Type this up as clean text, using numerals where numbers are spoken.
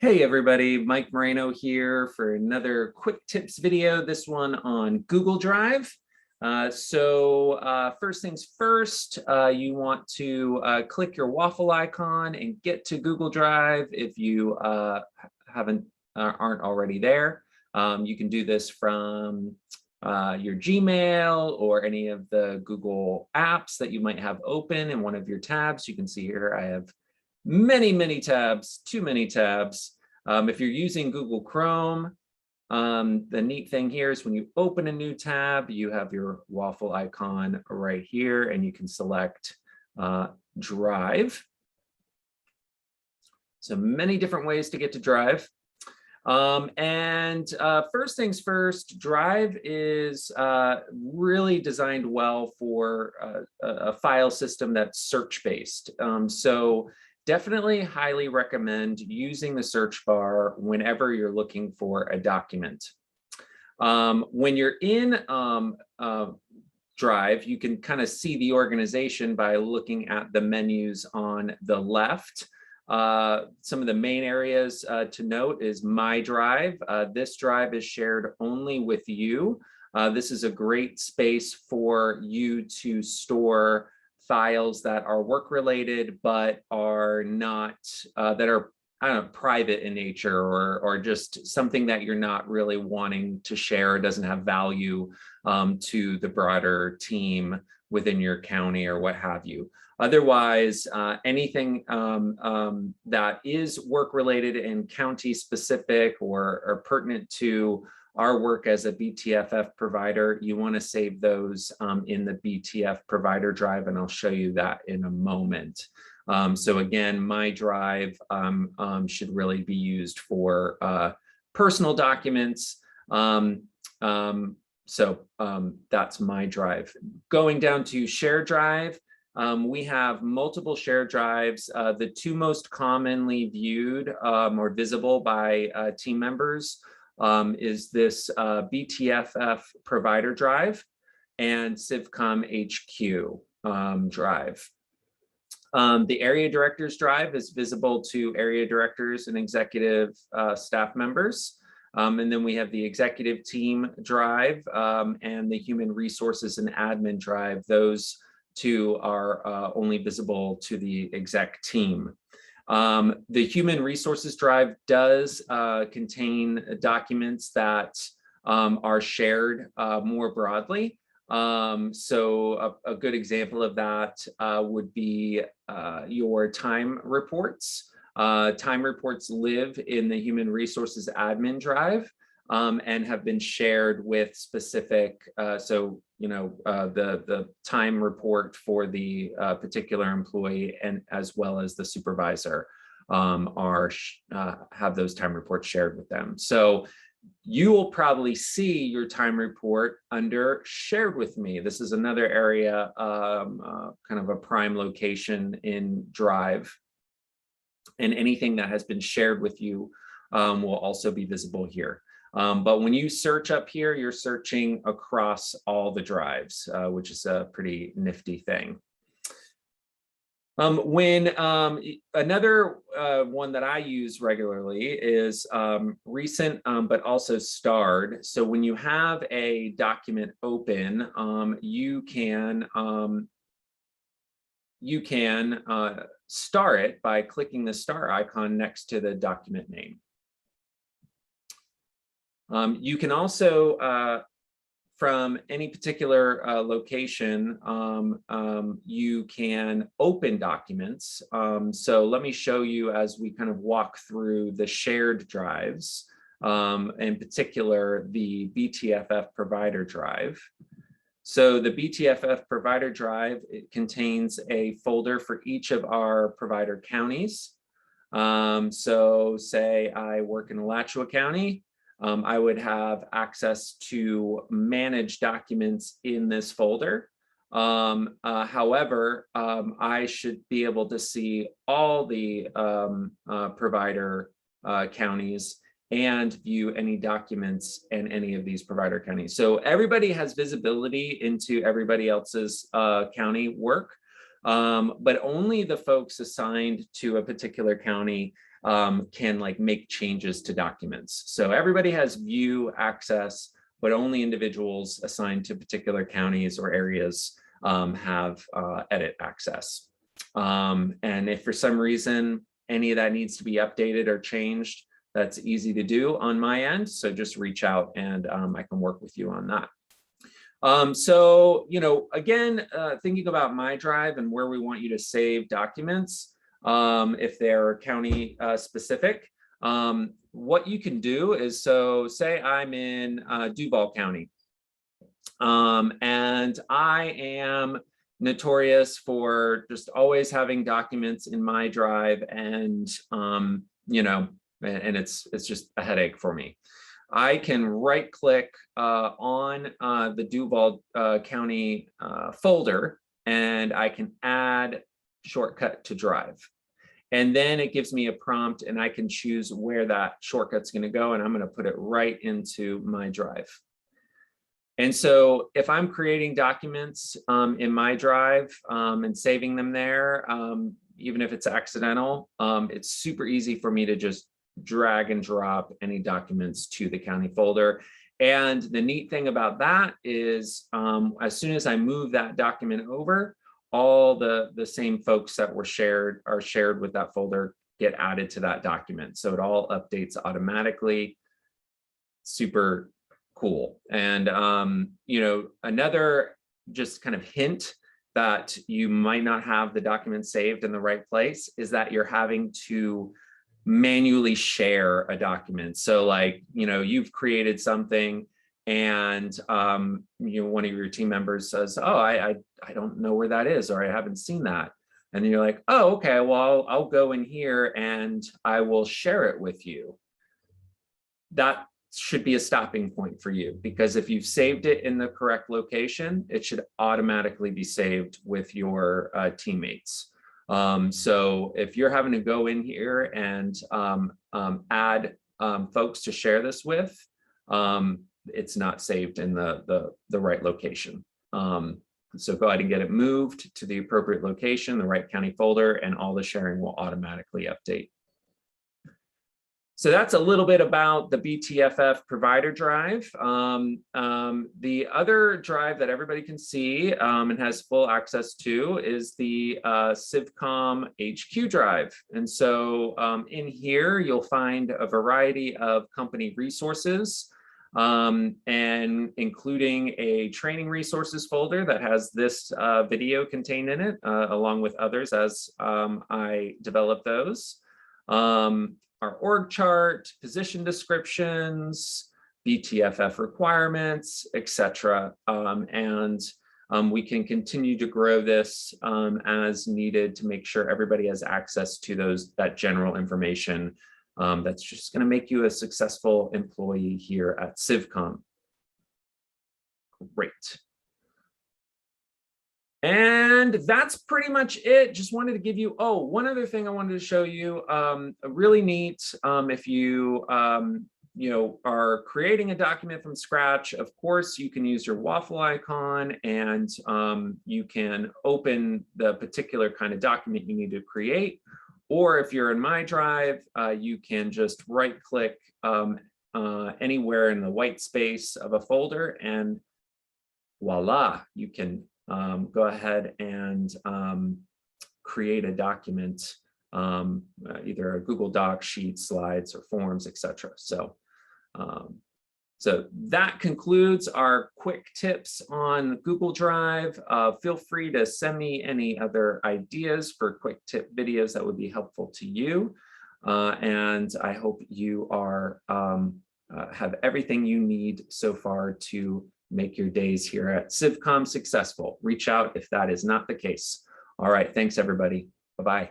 Hey everybody, Mike Moreno here for another quick tips video, this one on Google Drive. First things first, you want to click your waffle icon and get to Google Drive if you aren't already there. You can do this from your Gmail or any of the Google apps that you might have open in one of your tabs. You can see here I have many tabs, too many tabs. If you're using Google Chrome, the neat thing here is when you open a new tab, you have your waffle icon right here and you can select Drive. So many different ways to get to Drive. First things first, Drive is really designed well for a file system that's search-based. So definitely highly recommend using the search bar whenever you're looking for a document. When you're in Drive, you can kind of see the organization by looking at the menus on the left. Some of the main areas to note is My Drive. This drive is shared only with you. This is a great space for you to store files that are work related, but are not, that are, I don't know, private in nature, or just something that you're not really wanting to share, doesn't have value to the broader team within your county or what have you. Otherwise, anything that is work related and county specific or pertinent to our work as a BTFF provider, you want to save those in the BTF provider drive, and I'll show you that in a moment. So again, My Drive should really be used for personal documents. That's My Drive. Going down to Share Drive, we have multiple share drives. The two most commonly viewed or visible by team members is this BTFF provider drive and CivCom HQ drive. The area directors drive is visible to area directors and executive staff members. And then we have the executive team drive and the human resources and admin drive. Those two are only visible to the exec team. The human resources drive does contain documents that are shared more broadly. So a good example of that would be your time reports. Time reports live in the human resources admin drive and have been shared with specific, the time report for the particular employee, and as well as the supervisor have those time reports shared with them. So you will probably see your time report under Shared with Me. This is another area, kind of a prime location in Drive. And anything that has been shared with you will also be visible here. But when you search up here, you're searching across all the drives, which is a pretty nifty thing. Another one that I use regularly is Recent, but also Starred. So when you have a document open, you can star it by clicking the star icon next to the document name. You can also, from any particular location, you can open documents. So let me show you as we kind of walk through the shared drives, in particular the BTFF provider drive. So the BTFF provider drive, it contains a folder for each of our provider counties. So say I work in Alachua County, I would have access to manage documents in this folder. However, I should be able to see all the provider counties and view any documents in any of these provider counties. So everybody has visibility into everybody else's county work, but only the folks assigned to a particular county can like make changes to documents. So everybody has view access, but only individuals assigned to particular counties or areas have edit access. And if for some reason any of that needs to be updated or changed, that's easy to do on my end. So just reach out and I can work with you on that. So, you know, again, thinking about My Drive and where we want you to save documents, if they're county specific, what you can do is, so say I'm in Duval County, and I am notorious for just always having documents in My Drive, and you know, and it's just a headache for me. I can right click on the Duval County folder, and I can add shortcut to Drive. And then it gives me a prompt and I can choose where that shortcut's going to go, and I'm going to put it right into My Drive. And so if I'm creating documents in My Drive and saving them there, even if it's accidental, it's super easy for me to just drag and drop any documents to the county folder. And the neat thing about that is as soon as I move that document over, all the same folks that were shared with that folder get added to that document. So it all updates automatically. Super cool. And you know, another just kind of hint that you might not have the document saved in the right place is that you're having to manually share a document. So like, you know, you've created something and you know, one of your team members says, oh, I don't know where that is, or I haven't seen that. And then you're like, oh, okay, well, I'll go in here and I will share it with you. That should be a stopping point for you, because if you've saved it in the correct location, it should automatically be saved with your teammates. So if you're having to go in here and add folks to share this with, it's not saved in the right location. So go ahead and get it moved to the appropriate location, the right county folder, and all the sharing will automatically update. So that's a little bit about the BTFF provider drive. The other drive that everybody can see and has full access to is the CivCom HQ drive. And so in here, you'll find a variety of company resources, and including a training resources folder that has this video contained in it, along with others as I develop those. Our org chart, position descriptions, BTFF requirements, etc. We can continue to grow this as needed to make sure everybody has access to that general information that's just going to make you a successful employee here at CivCom. Great. And that's pretty much it. Just wanted to give you, oh, one other thing I wanted to show you, really neat. If you, you know, are creating a document from scratch, of course, you can use your waffle icon and you can open the particular kind of document you need to create. Or if you're in My Drive, you can just right click anywhere in the white space of a folder and voila, you can go ahead and create a document, either a Google Doc, Sheets, Slides, or Forms, etc. So, so that concludes our quick tips on Google Drive. Feel free to send me any other ideas for quick tip videos that would be helpful to you. And I hope you are have everything you need so far to make your days here at CivCom successful. Reach out if that is not the case. All right, thanks everybody. Bye-bye.